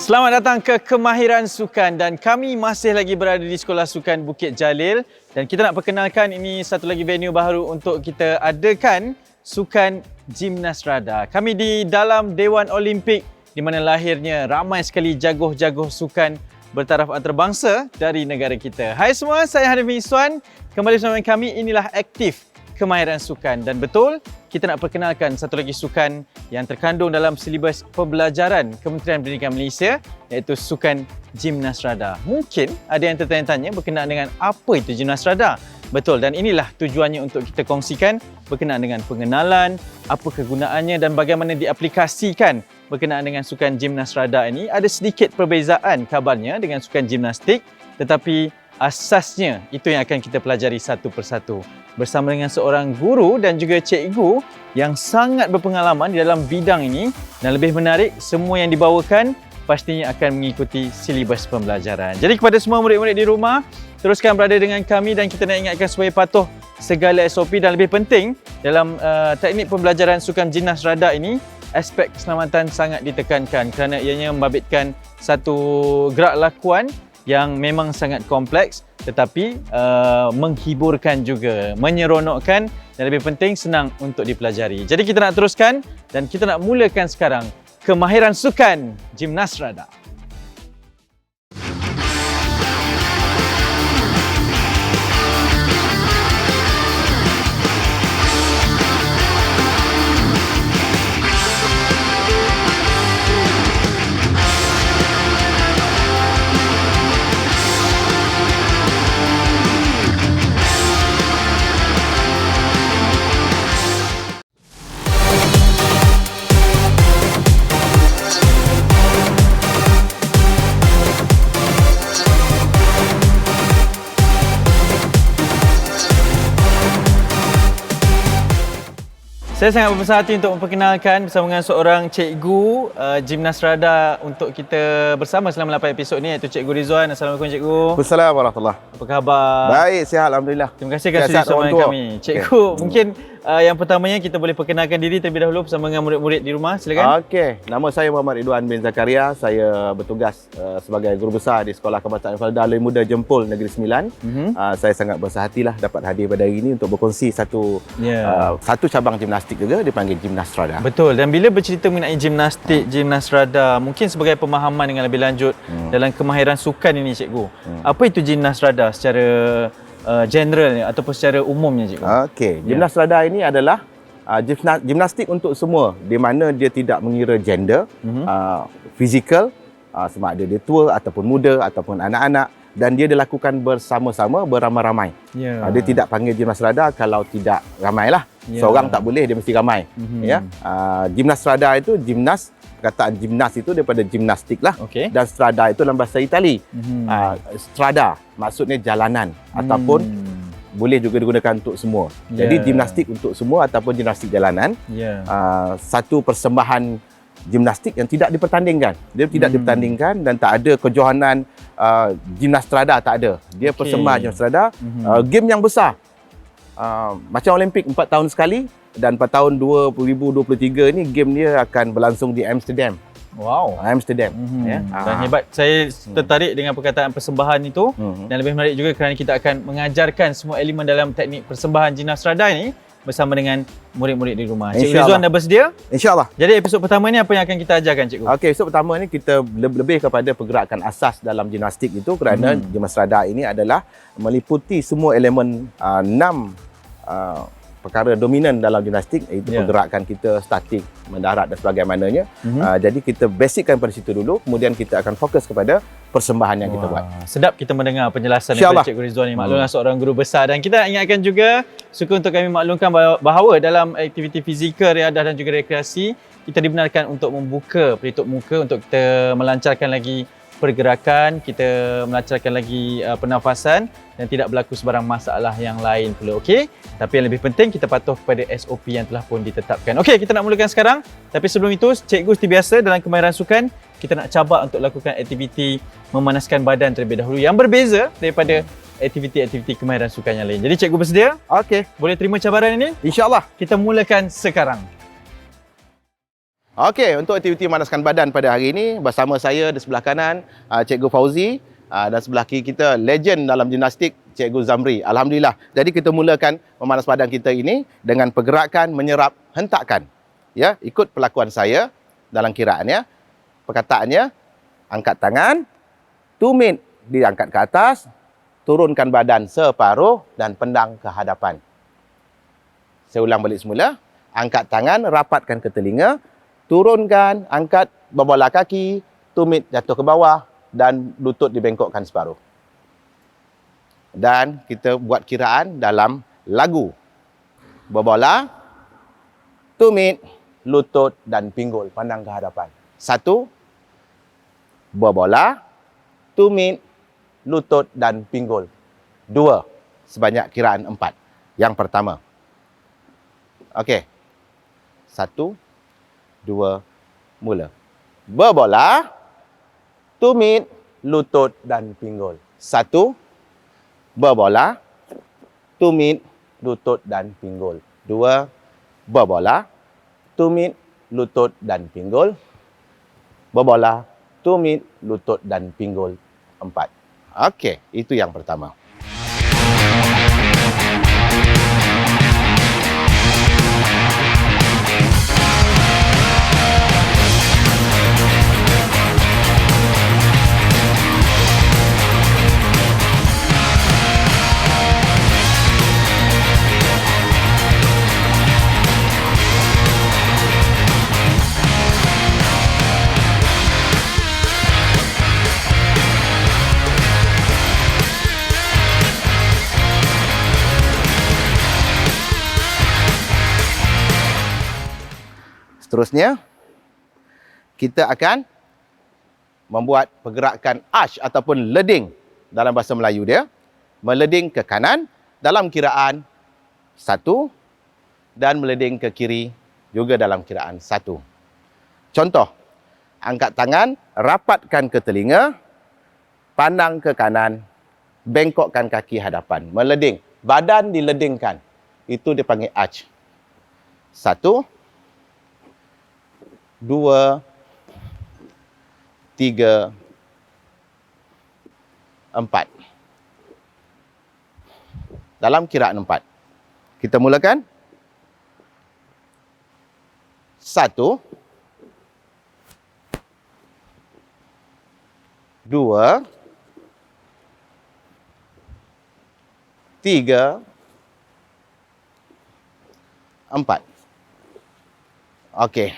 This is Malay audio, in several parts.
Selamat datang ke Kemahiran Sukan dan kami masih lagi berada di Sekolah Sukan Bukit Jalil dan kita nak perkenalkan ini satu lagi venue baru untuk kita adakan Sukan Gimnas Rada. Kami di dalam Dewan Olimpik di mana lahirnya ramai sekali jagoh-jagoh sukan bertaraf antarabangsa dari negara kita. Hai semua, saya Hanif Iswan. Kembali bersama kami, inilah Aktif Kemahiran Sukan dan betul kita nak perkenalkan satu lagi sukan yang terkandung dalam silibus pembelajaran Kementerian Pendidikan Malaysia iaitu Sukan Gimnas Rada. Mungkin ada yang tertanya-tanya berkenaan dengan apa itu Gimnas Rada. Betul, dan inilah tujuannya untuk kita kongsikan berkenaan dengan pengenalan, apa kegunaannya dan bagaimana diaplikasikan berkenaan dengan Sukan Gimnas Rada ini. Ada sedikit perbezaan kabarnya dengan sukan gimnastik, tetapi asasnya itu yang akan kita pelajari satu persatu bersama dengan seorang guru dan juga cikgu yang sangat berpengalaman di dalam bidang ini, dan lebih menarik, semua yang dibawakan pastinya akan mengikuti silibus pembelajaran. Jadi kepada semua murid-murid di rumah, teruskan berada dengan kami dan kita nak ingatkan supaya patuh segala SOP, dan lebih penting dalam teknik pembelajaran Sukan Gimnas Rada ini, aspek keselamatan sangat ditekankan kerana ianya membabitkan satu gerak lakuan yang memang sangat kompleks tetapi menghiburkan juga, menyeronokkan dan lebih penting senang untuk dipelajari. Jadi kita nak teruskan dan kita nak mulakan sekarang Kemahiran Sukan Gimnas Rada. Saya sangat berbesar hati untuk memperkenalkan bersama dengan seorang cikgu Gimnas Rada untuk kita bersama selama 8 episod ni, iaitu Cikgu Rizwan. Assalamualaikum Cikgu. Assalamualaikum warahmatullahi. Apa khabar? Baik, sihat alhamdulillah. Terima kasih kerana sudi bersama kami. Cikgu, mungkin yang pertamanya kita boleh perkenalkan diri terlebih dahulu bersama dengan murid-murid di rumah. Silakan. Okey, nama saya Muhammad Ridwan bin Zakaria. Saya bertugas sebagai guru besar di Sekolah Kebangsaan Falda Alwi Muda Jempol Negeri Sembilan. Saya sangat bersah hatilah dapat hadir pada hari ini untuk berkongsi satu cabang gimnastik juga dipanggil Gimnas Rada. Betul, dan bila bercerita mengenai gimnastik, Gimnas Rada, mungkin sebagai pemahaman dengan lebih lanjut dalam kemahiran sukan ini Cikgu. Apa itu Gimnas Rada secara general ataupun secara umumnya Cikgu? Okey, Gimnas Rada ini adalah gimnastik untuk semua di mana dia tidak mengira gender, fizikal, sama ada dia tua ataupun muda ataupun anak-anak, dan dia dilakukan bersama-sama, beramai-ramai. Dia tidak panggil Gimnas Rada kalau tidak ramai lah. Seorang tak boleh, dia mesti ramai. Gimnas Rada itu gimnas, perkataan gimnas itu daripada gimnastik lah. Dan strada itu dalam bahasa Itali. Strada maksudnya jalanan ataupun boleh juga digunakan untuk semua. Jadi gimnastik untuk semua ataupun gimnastik jalanan. Satu persembahan gimnastik yang tidak dipertandingkan. Dia tidak dipertandingkan dan tak ada kejohanan Gimnas Rada, tak ada. Dia persembahan Gimnas Rada. Game yang besar. Macam Olimpik 4 tahun sekali, dan pada tahun 2023 ni game dia akan berlangsung di Amsterdam. Wow. Amsterdam. Dan hebat. Saya tertarik dengan perkataan persembahan itu, dan lebih menarik juga kerana kita akan mengajarkan semua elemen dalam teknik persembahan Gimnas Rada ini bersama dengan murid-murid di rumah. Cikgu Rizwan dah bersedia? InsyaAllah. Jadi episod pertama ni apa yang akan kita ajarkan Cikgu? Okey, episod pertama ni kita lebih kepada pergerakan asas dalam gimnastik itu, kerana Gimnas Rada ini adalah meliputi semua elemen 6 perkara dominan dalam gimnastik, iaitu pergerakan kita, statik, mendarat dan sebagainya. Jadi kita basickan pada situ dulu, kemudian kita akan fokus kepada persembahan yang kita buat. Sedap kita mendengar penjelasan daripada Cikgu Rizwan ni. Maklumlah seorang guru besar, dan kita ingatkan juga, suka untuk kami maklumkan bahawa dalam aktiviti fizikal, riadah dan juga rekreasi, kita dibenarkan untuk membuka pelitup muka untuk kita melancarkan lagi pergerakan, kita melancarkan lagi pernafasan dan tidak berlaku sebarang masalah yang lain pula. Okey, tapi yang lebih penting kita patuh kepada SOP yang telah pun ditetapkan. Okey, kita nak mulakan sekarang, tapi sebelum itu cikgu seperti biasa dalam Kemahiran Sukan, kita nak cabar untuk lakukan aktiviti memanaskan badan terlebih dahulu yang berbeza daripada aktiviti-aktiviti kemahiran sukan yang lain. Jadi cikgu bersedia? Okey, boleh terima cabaran ini? InsyaAllah. Kita mulakan sekarang. Okey, untuk aktiviti manaskan badan pada hari ini bersama saya di sebelah kanan Cikgu Fauzi dan sebelah kiri kita legend dalam gimnastik Cikgu Zamri. Alhamdulillah. Jadi kita mulakan memanas badan kita ini dengan pergerakan menyerap hentakan. Ya, ikut pelakuan saya dalam kiraannya. Perkataannya angkat tangan, tumit diangkat ke atas, turunkan badan separuh dan pendang ke hadapan. Saya ulang balik semula. Angkat tangan, rapatkan ke telinga, turunkan, angkat berbola kaki, tumit jatuh ke bawah dan lutut dibengkokkan separuh. Dan kita buat kiraan dalam lagu. Berbola, tumit, lutut dan pinggul pandang ke hadapan. 1, berbola, tumit, lutut dan pinggul. 2, sebanyak kiraan 4. Yang pertama. Okey. 1, 2, mula. Berbola, tumit, lutut dan pinggul. 1, berbola, tumit, lutut dan pinggul. 2, berbola, tumit, lutut dan pinggul. Berbola, tumit, lutut dan pinggul. 4. Okey, itu yang pertama. Seterusnya, kita akan membuat pergerakan arch ataupun leding dalam bahasa Melayu dia. Meleding ke kanan dalam kiraan 1 dan meleding ke kiri juga dalam kiraan 1. Contoh, angkat tangan, rapatkan ke telinga, pandang ke kanan, bengkokkan kaki hadapan. Meleding, badan diledingkan. Itu dipanggil arch. 1, 2, 3, 4. Dalam kiraan 4. Kita mulakan. 1, 2, 3, 4. Okey.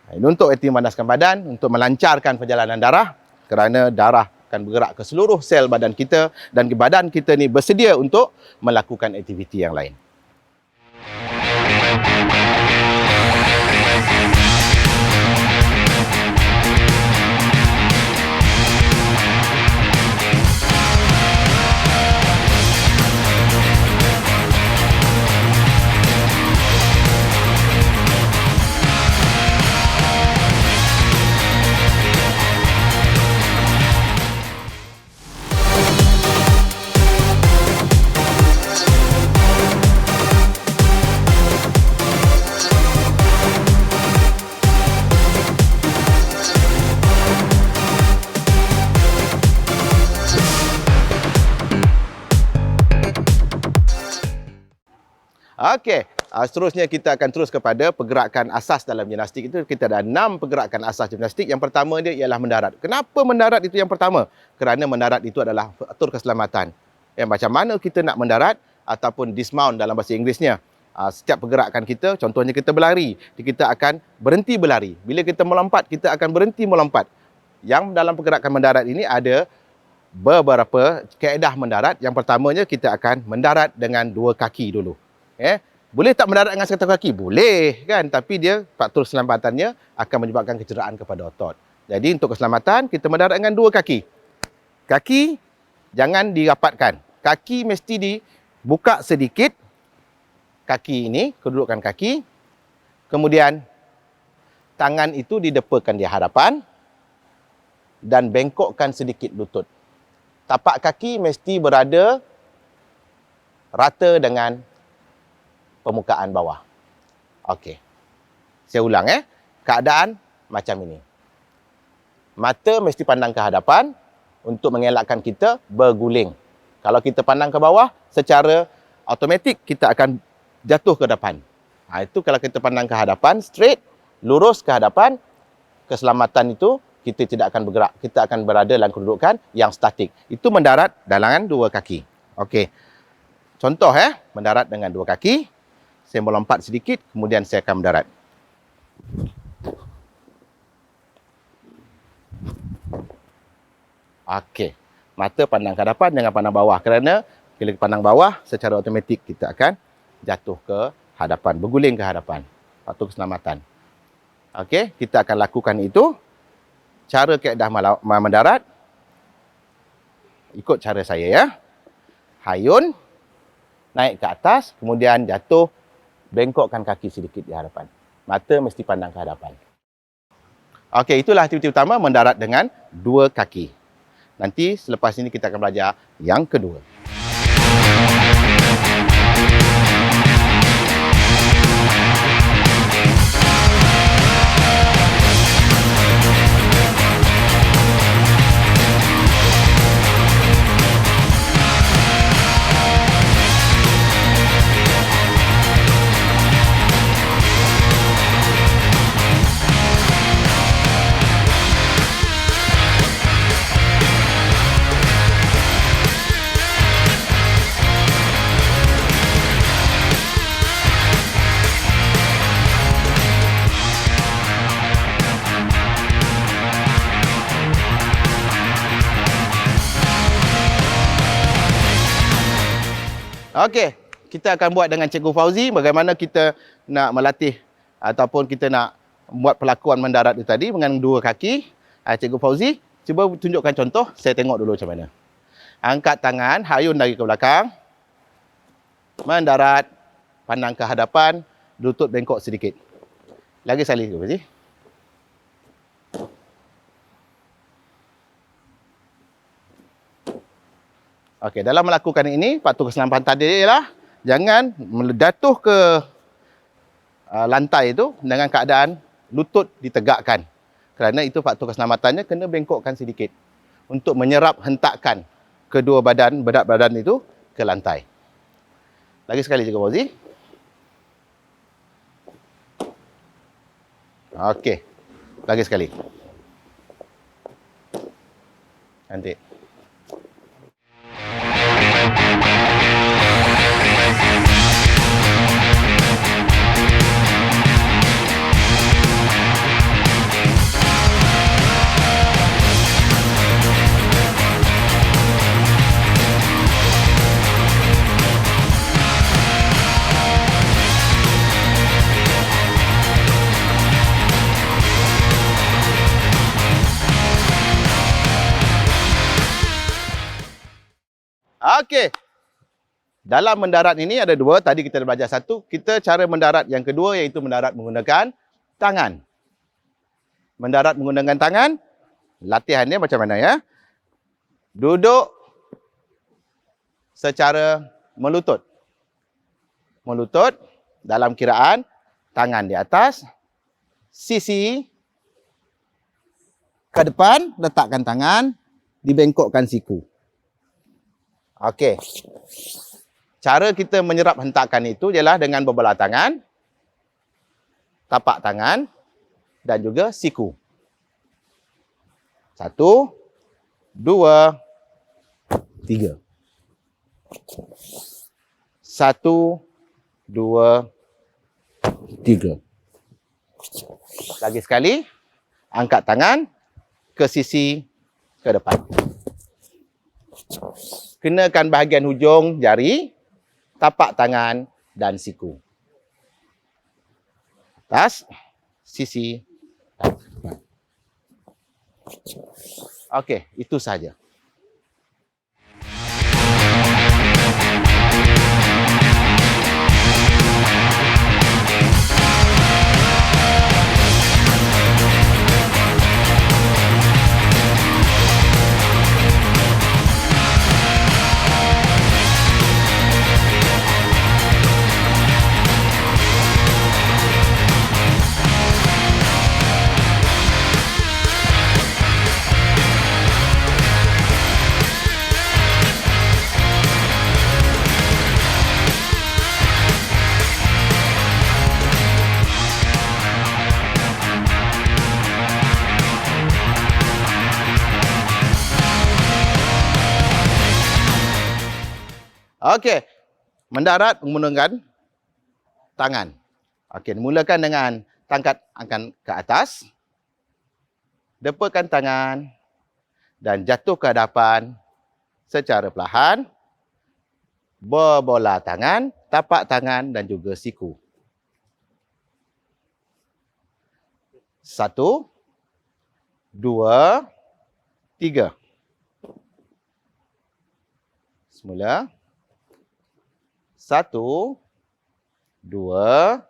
Ini untuk aktiviti manaskan badan, untuk melancarkan perjalanan darah kerana darah akan bergerak ke seluruh sel badan kita dan badan kita ni bersedia untuk melakukan aktiviti yang lain. Okey, seterusnya kita akan terus kepada pergerakan asas dalam gimnastik itu. Kita ada 6 pergerakan asas gimnastik. Yang pertama dia ialah mendarat. Kenapa mendarat itu yang pertama? Kerana mendarat itu adalah faktor keselamatan. Macam mana kita nak mendarat ataupun dismount dalam bahasa Inggerisnya. Setiap pergerakan kita, contohnya kita berlari, kita akan berhenti berlari. Bila kita melompat, kita akan berhenti melompat. Yang dalam pergerakan mendarat ini ada beberapa kaedah mendarat. Yang pertamanya kita akan mendarat dengan 2 kaki dulu. Boleh tak mendarat dengan satu kaki? Boleh kan, tapi dia faktor keselamatannya akan menyebabkan kecederaan kepada otot. Jadi untuk keselamatan kita mendarat dengan 2 kaki. Kaki jangan dirapatkan. Kaki mesti dibuka sedikit. Kaki ini, kedudukan kaki. Kemudian tangan itu didepakan di hadapan dan bengkokkan sedikit lutut. Tapak kaki mesti berada rata dengan permukaan bawah. Okey. Saya ulang keadaan macam ini. Mata mesti pandang ke hadapan untuk mengelakkan kita berguling. Kalau kita pandang ke bawah, secara automatik kita akan jatuh ke depan. Itu kalau kita pandang ke hadapan, straight, lurus ke hadapan, keselamatan itu kita tidak akan bergerak. Kita akan berada dalam kedudukan yang statik. Itu mendarat dengan 2 kaki. Okey. Contoh mendarat dengan 2 kaki. Saya melompat sedikit, kemudian saya akan mendarat. Okey. Mata pandang ke hadapan dengan pandang bawah. Kerana bila pandang bawah, secara automatik kita akan jatuh ke hadapan, berguling ke hadapan. Waktu keselamatan. Okey, kita akan lakukan itu. Cara kaedah mendarat, ikut cara saya ya. Hayun, naik ke atas, kemudian jatuh, bengkokkan kaki sedikit di hadapan. Mata mesti pandang ke hadapan. Okey, itulah aktiviti utama mendarat dengan 2 kaki. Nanti selepas ini kita akan belajar yang kedua. Okey, kita akan buat dengan Cikgu Fauzi bagaimana kita nak melatih ataupun kita nak buat pelakuan mendarat itu tadi dengan 2 kaki. Cikgu Fauzi, cuba tunjukkan contoh, saya tengok dulu macam mana. Angkat tangan, hayun dari ke belakang. Mendarat, pandang ke hadapan, lutut bengkok sedikit. Lagi sekali, Cikgu Fauzi. Okey, dalam melakukan ini, faktor keselamatan tadi ialah jangan jatuh ke lantai itu dengan keadaan lutut ditegakkan. Kerana itu faktor keselamatannya kena bengkokkan sedikit untuk menyerap hentakan kedua berat badan itu ke lantai. Lagi sekali Cikgu Fauzi. Okey. Lagi sekali. Cantik. Okey. Dalam mendarat ini ada 2. Tadi kita dah belajar 1. Kita cara mendarat yang kedua iaitu mendarat menggunakan tangan. Mendarat menggunakan tangan. Latihannya macam mana ya? Duduk secara melutut. Melutut dalam kiraan tangan di atas, sisi ke depan, letakkan tangan, dibengkokkan siku. Okey. Cara kita menyerap hentakan itu ialah dengan berbelah tangan, tapak tangan dan juga siku. 1, 2, 3. 1, 2, 3. Lagi sekali, angkat tangan ke sisi ke depan. Kenakan bahagian hujung jari, tapak tangan dan siku. Atas, sisi dan depan. Okey, itu saja. Okey. Mendarat menggunakan tangan. Okey, mulakan dengan angkat ke atas. Depakan tangan dan jatuh ke hadapan secara perlahan. Berbola tangan, tapak tangan dan juga siku. 1, 2, 3. Semula. 1, 2,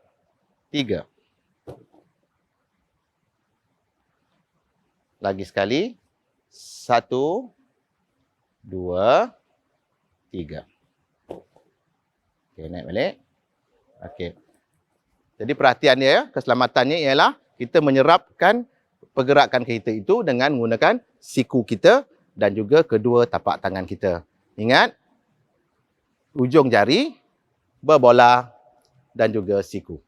3. Lagi sekali. 1, 2, 3. Okey, naik balik. Okey. Jadi perhatian dia, keselamatannya ialah kita menyerapkan pergerakan kita itu dengan menggunakan siku kita dan juga kedua tapak tangan kita. Ingat, ujung jari, berbola dan juga siku.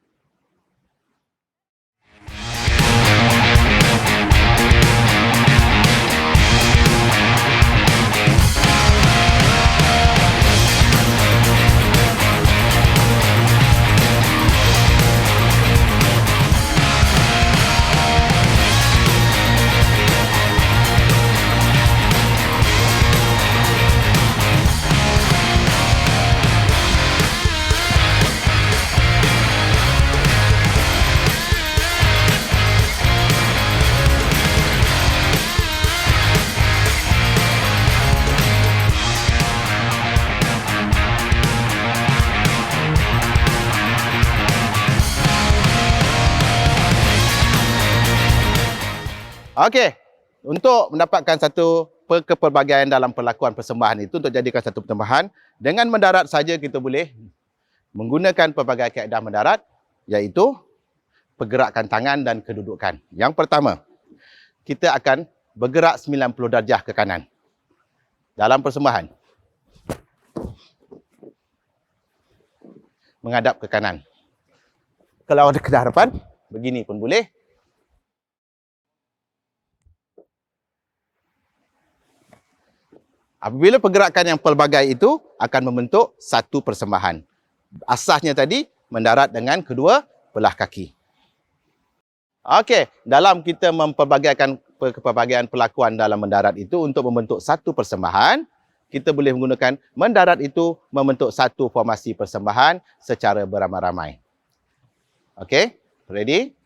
Okey, untuk mendapatkan satu kepelbagaian dalam perlakuan persembahan itu, untuk jadikan satu persembahan, dengan mendarat saja kita boleh menggunakan pelbagai kaedah mendarat, iaitu pergerakan tangan dan kedudukan. Yang pertama, kita akan bergerak 90 darjah ke kanan dalam persembahan. Menghadap ke kanan. Kalau ada ke hadapan, begini pun boleh. Apabila pergerakan yang pelbagai itu akan membentuk satu persembahan. Asasnya tadi mendarat dengan kedua belah kaki. Okey, dalam kita mempelbagaikan kepelbagaian perlakuan dalam mendarat itu untuk membentuk satu persembahan, kita boleh menggunakan mendarat itu membentuk satu formasi persembahan secara beramai-ramai. Okey, ready?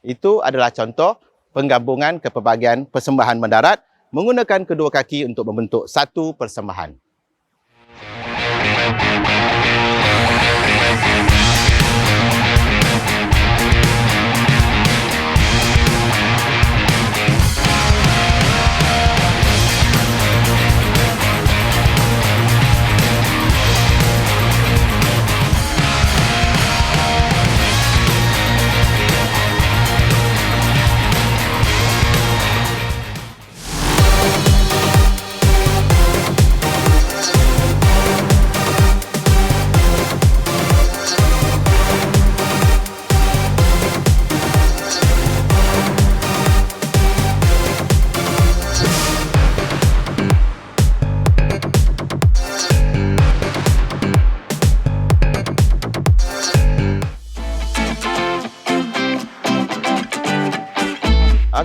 Itu adalah contoh penggabungan kepelbagaian persembahan mendarat menggunakan kedua kaki untuk membentuk satu persembahan.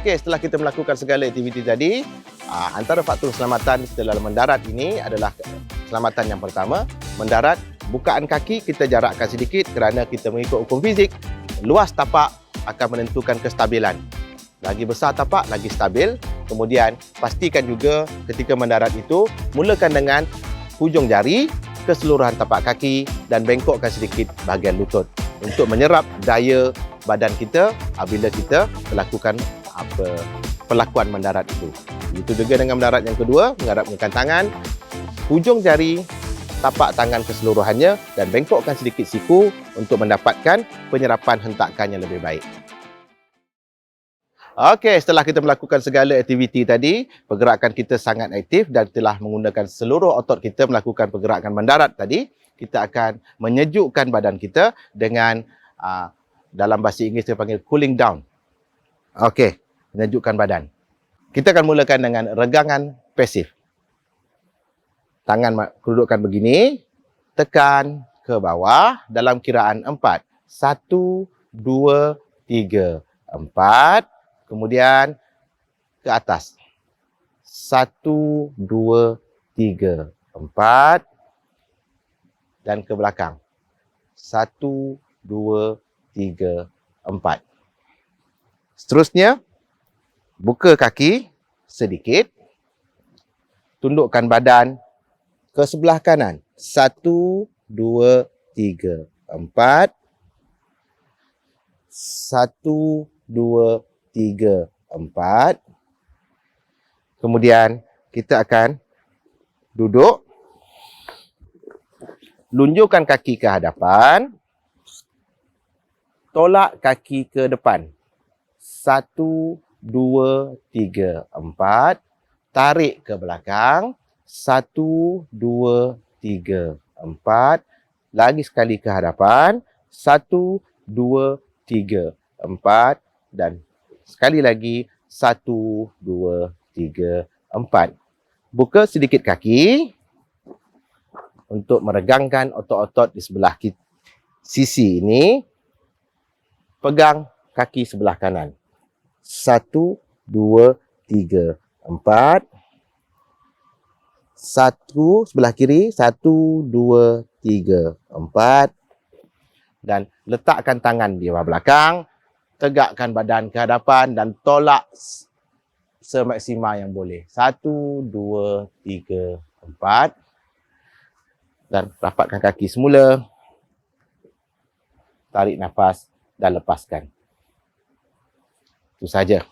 Okey, setelah kita melakukan segala aktiviti tadi, antara faktor keselamatan kita dalam mendarat ini adalah keselamatan yang pertama. Mendarat, bukaan kaki kita jarakkan sedikit kerana kita mengikut hukum fizik. Luas tapak akan menentukan kestabilan. Lagi besar tapak, lagi stabil. Kemudian, pastikan juga ketika mendarat itu, mulakan dengan hujung jari, keseluruhan tapak kaki dan bengkokkan sedikit bahagian lutut untuk menyerap daya badan kita apabila kita melakukan perlakuan mendarat itu. Itu juga dengan mendarat yang kedua, menggunakan tangan, hujung jari, tapak tangan keseluruhannya dan bengkokkan sedikit siku untuk mendapatkan penyerapan hentakan yang lebih baik. Okey, setelah kita melakukan segala aktiviti tadi, pergerakan kita sangat aktif dan telah menggunakan seluruh otot kita melakukan pergerakan mendarat tadi, kita akan menyejukkan badan kita dengan dalam bahasa Inggeris kita panggil cooling down. Okey, menyejukkan badan. Kita akan mulakan dengan regangan pasif. Tangan kedudukan begini, tekan ke bawah dalam kiraan 4. 1, 2, 3, 4. Kemudian ke atas. 1, 2, 3, 4. Dan ke belakang. 1, 2, 3, 4. Seterusnya, buka kaki sedikit. Tundukkan badan ke sebelah kanan. 1, 2, 3, 4. 1, 2, 3, 4. Kemudian kita akan duduk. Lunjurkan kaki ke hadapan. Tolak kaki ke depan. 1, 2, 3, 4. Tarik ke belakang. 1, 2, 3, 4. Lagi sekali ke hadapan. 1, 2, 3, 4. Dan sekali lagi 1, 2, 3, 4. Buka sedikit kaki untuk meregangkan otot-otot di sebelah sisi ini. Pegang kaki sebelah kanan. 1, 2, 3, 4. 1 sebelah kiri. 1, 2, 3, 4. Dan letakkan tangan di bawah belakang. Tegakkan badan ke hadapan dan tolak semaksimal yang boleh. 1, 2, 3, 4. Dan rapatkan kaki semula. Tarik nafas dan lepaskan. Itu saja.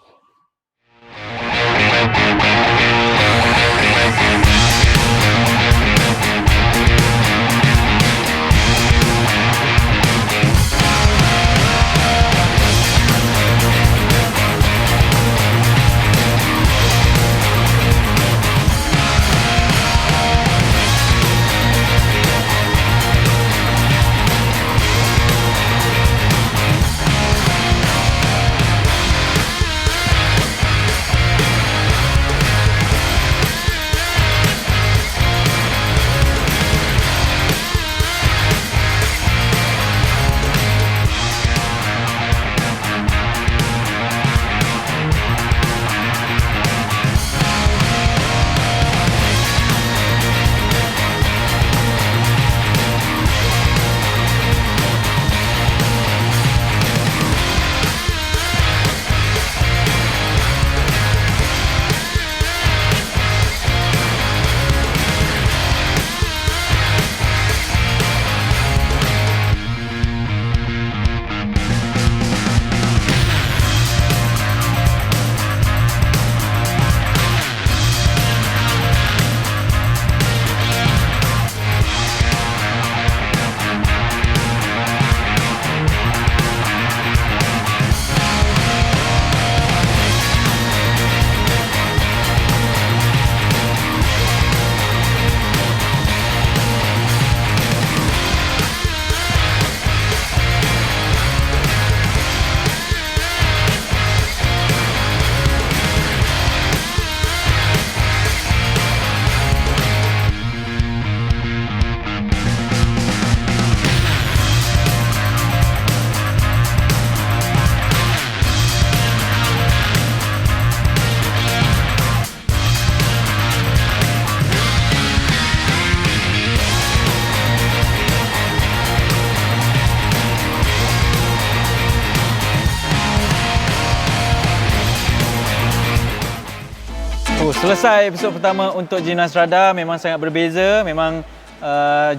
Selesai episod pertama untuk Gymnas Radar. Memang sangat berbeza. Memang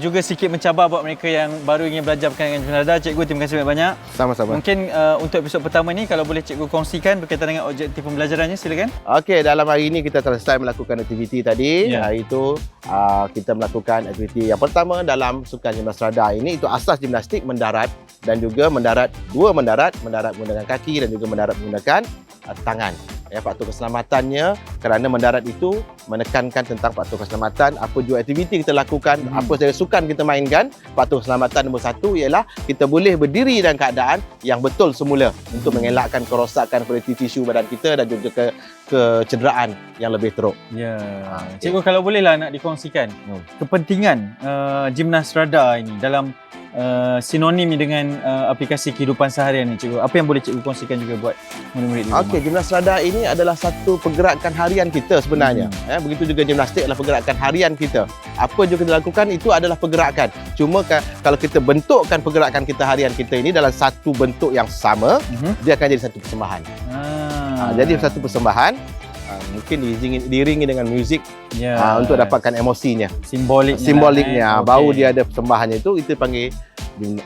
juga sikit mencabar buat mereka yang baru ingin belajar berkaitan dengan Gymnas Radar. Cikgu, terima kasih banyak-banyak. Sama-sama. Mungkin untuk episod pertama ni, kalau boleh cikgu kongsikan berkaitan dengan objektif pembelajarannya, silakan. Okey, dalam hari ini kita selesai melakukan aktiviti tadi. Iaitu kita melakukan aktiviti yang pertama dalam sukan Gymnas Radar ini. Itu asas gimnastik mendarat dan juga mendarat, dua mendarat menggunakan kaki dan juga mendarat menggunakan tangan. Faktor keselamatannya kerana mendarat itu menekankan tentang faktor keselamatan, apa jua aktiviti kita lakukan, apa saja sukan kita mainkan. Faktor keselamatan nombor 1 ialah kita boleh berdiri dalam keadaan yang betul semula untuk mengelakkan kerosakan kualiti tisu badan kita dan juga kecederaan yang lebih teruk. Ya. Cikgu, kalau bolehlah nak dikongsikan kepentingan gimnas radar ini dalam sinonim dengan aplikasi kehidupan seharian ni, cikgu. Apa yang boleh cikgu kongsikan juga buat murid-murid di rumah? Okey, gimnas radar ini adalah satu pergerakan harian kita sebenarnya. Begitu juga gimnastik adalah pergerakan harian kita. Apa juga kita lakukan itu adalah pergerakan. Cuma kalau kita bentukkan pergerakan kita harian kita ini dalam satu bentuk yang sama, dia akan jadi satu persembahan. Jadi satu persembahan mungkin diiringi dengan muzik untuk dapatkan emosinya. Simboliknya. Okay. Baru dia ada persembahannya itu, kita panggil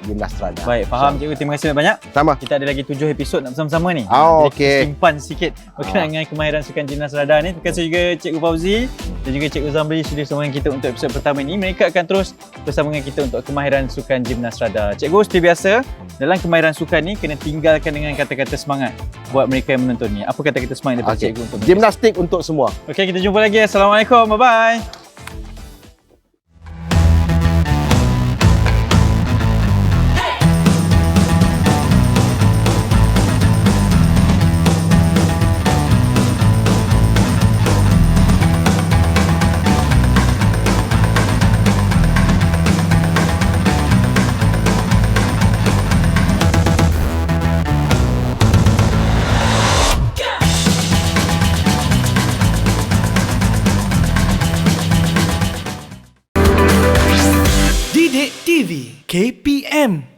gimnas radar. Baik, faham cikgu. Terima kasih banyak. Sama. Kita ada lagi 7 episod nak bersama-sama ni. Okey. Simpan sikit berkenaan dengan kemahiran sukan gimnas radar ni. Terima kasih juga Cikgu Fauzi dan juga Cikgu Zamri sudah bersama dengan kita untuk episod pertama ini. Mereka akan terus bersama dengan kita untuk kemahiran sukan gimnas radar. Cikgu, seperti biasa, dalam kemahiran sukan ni kena tinggalkan dengan kata-kata semangat buat mereka yang menonton ni. Apa kata-kata semangat daripada cikgu untuk mereka? Gimnastik untuk semua. Okey, kita jumpa lagi. Assalamualaikum. Bye-bye. Didik TV KPM